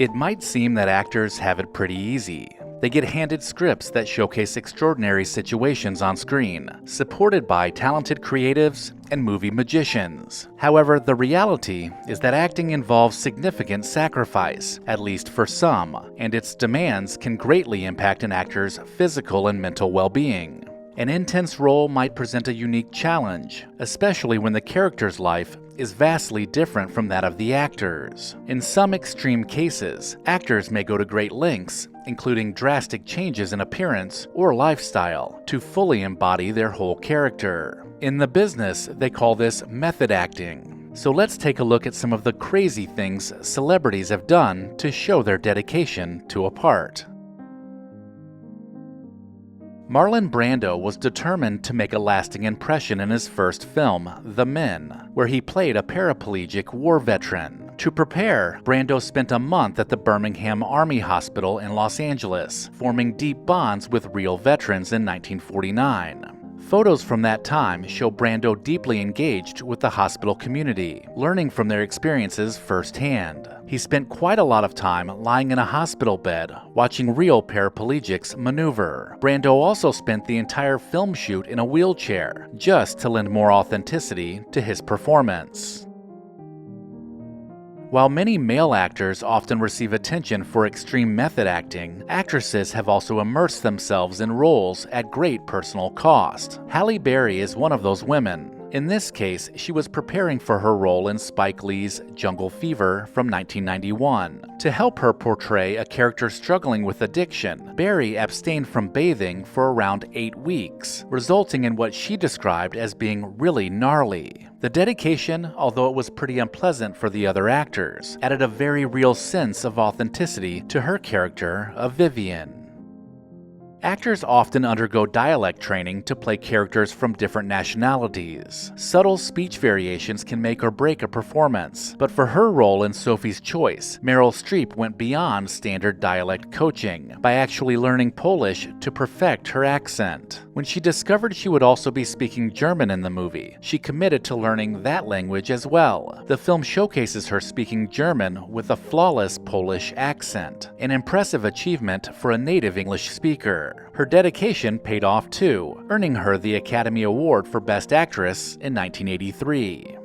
It might seem that actors have it pretty easy. They get handed scripts that showcase extraordinary situations on screen, supported by talented creatives and movie magicians. However, the reality is that acting involves significant sacrifice, at least for some, and its demands can greatly impact an actor's physical and mental well-being. An intense role might present a unique challenge, especially when the character's life is vastly different from that of the actor's. In some extreme cases, actors may go to great lengths, including drastic changes in appearance or lifestyle, to fully embody their whole character. In the business, they call this method acting. So let's take a look at some of the crazy things celebrities have done to show their dedication to a part. Marlon Brando was determined to make a lasting impression in his first film, The Men, where he played a paraplegic war veteran. To prepare, Brando spent a month at the Birmingham Army Hospital in Los Angeles, forming deep bonds with real veterans in 1949. Photos from that time show Brando deeply engaged with the hospital community, learning from their experiences firsthand. He spent quite a lot of time lying in a hospital bed, watching real paraplegics maneuver. Brando also spent the entire film shoot in a wheelchair, just to lend more authenticity to his performance. While many male actors often receive attention for extreme method acting, actresses have also immersed themselves in roles at great personal cost. Halle Berry is one of those women. In this case, she was preparing for her role in Spike Lee's Jungle Fever from 1991. To help her portray a character struggling with addiction, Berry abstained from bathing for around 8 weeks, resulting in what she described as being really gnarly. The dedication, although it was pretty unpleasant for the other actors, added a very real sense of authenticity to her character of Vivian. Actors often undergo dialect training to play characters from different nationalities. Subtle speech variations can make or break a performance, but for her role in Sophie's Choice, Meryl Streep went beyond standard dialect coaching by actually learning Polish to perfect her accent. When she discovered she would also be speaking German in the movie, she committed to learning that language as well. The film showcases her speaking German with a flawless Polish accent, an impressive achievement for a native English speaker. Her dedication paid off too, earning her the Academy Award for Best Actress in 1983.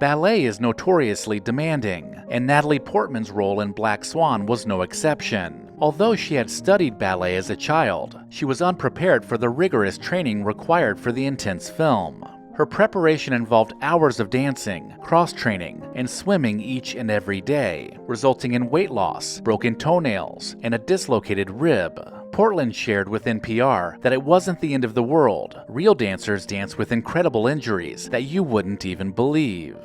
Ballet is notoriously demanding, and Natalie Portman's role in Black Swan was no exception. Although she had studied ballet as a child, she was unprepared for the rigorous training required for the intense film. Her preparation involved hours of dancing, cross-training, and swimming each and every day, resulting in weight loss, broken toenails, and a dislocated rib. Portman shared with NPR that it wasn't the end of the world. Real dancers dance with incredible injuries that you wouldn't even believe.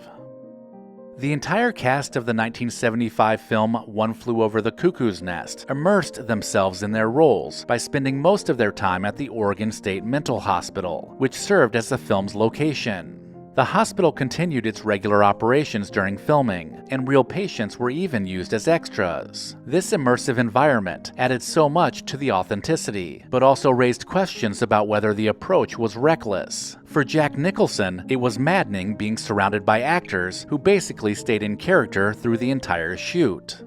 The entire cast of the 1975 film One Flew Over the Cuckoo's Nest immersed themselves in their roles by spending most of their time at the Oregon State Mental Hospital, which served as the film's location. The hospital continued its regular operations during filming, and real patients were even used as extras. This immersive environment added so much to the authenticity, but also raised questions about whether the approach was reckless. For Jack Nicholson, it was maddening being surrounded by actors who basically stayed in character through the entire shoot.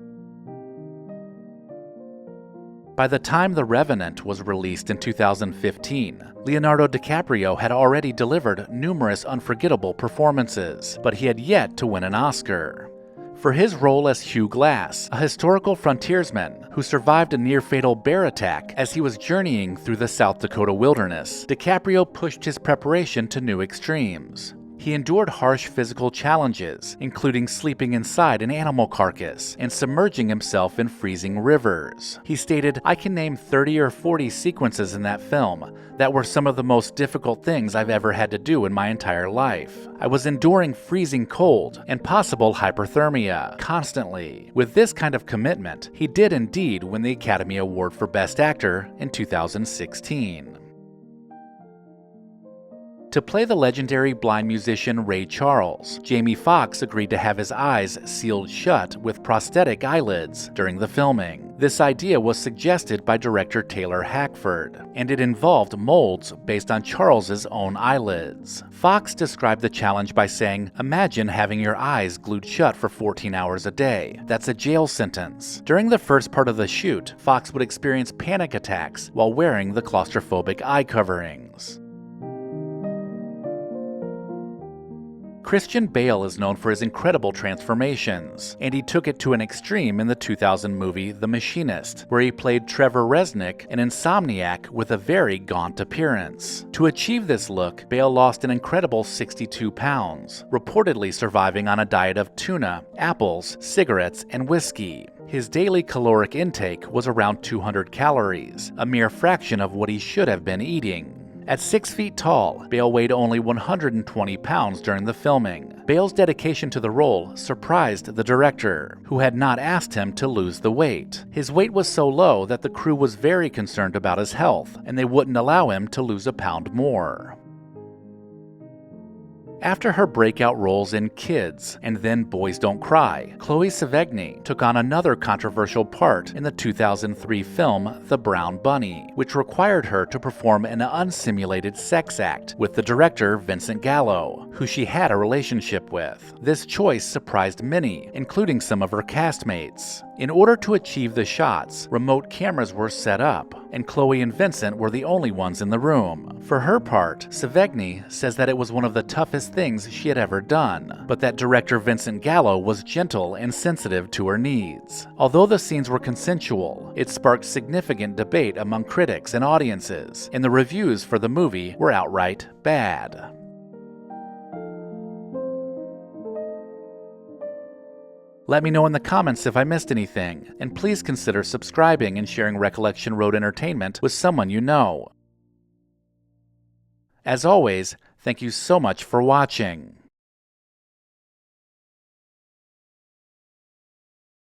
By the time The Revenant was released in 2015, Leonardo DiCaprio had already delivered numerous unforgettable performances, but he had yet to win an Oscar. For his role as Hugh Glass, a historical frontiersman who survived a near-fatal bear attack as he was journeying through the South Dakota wilderness, DiCaprio pushed his preparation to new extremes. He endured harsh physical challenges, including sleeping inside an animal carcass and submerging himself in freezing rivers. He stated, "I can name 30 or 40 sequences in that film that were some of the most difficult things I've ever had to do in my entire life. I was enduring freezing cold and possible hyperthermia constantly." With this kind of commitment, he did indeed win the Academy Award for Best Actor in 2016. To play the legendary blind musician Ray Charles, Jamie Foxx agreed to have his eyes sealed shut with prosthetic eyelids during the filming. This idea was suggested by director Taylor Hackford, and it involved molds based on Charles's own eyelids. Fox described the challenge by saying, "Imagine having your eyes glued shut for 14 hours a day. That's a jail sentence." During the first part of the shoot, Fox would experience panic attacks while wearing the claustrophobic eye coverings. Christian Bale is known for his incredible transformations, and he took it to an extreme in the 2000 movie The Machinist, where he played Trevor Resnick, an insomniac with a very gaunt appearance. To achieve this look, Bale lost an incredible 62 pounds, reportedly surviving on a diet of tuna, apples, cigarettes, and whiskey. His daily caloric intake was around 200 calories, a mere fraction of what he should have been eating. At 6 feet tall, Bale weighed only 120 pounds during the filming. Bale's dedication to the role surprised the director, who had not asked him to lose the weight. His weight was so low that the crew was very concerned about his health, and they wouldn't allow him to lose a pound more. After her breakout roles in Kids and then Boys Don't Cry, Chloe Sevigny took on another controversial part in the 2003 film The Brown Bunny, which required her to perform an unsimulated sex act with the director Vincent Gallo, who she had a relationship with. This choice surprised many, including some of her castmates. In order to achieve the shots, remote cameras were set up, and Chloe and Vincent were the only ones in the room. For her part, Sevigny says that it was one of the toughest things she had ever done, but that director Vincent Gallo was gentle and sensitive to her needs. Although the scenes were consensual, it sparked significant debate among critics and audiences, and the reviews for the movie were outright bad. Let me know in the comments if I missed anything, and please consider subscribing and sharing Recollection Road Entertainment with someone you know. As always, thank you so much for watching.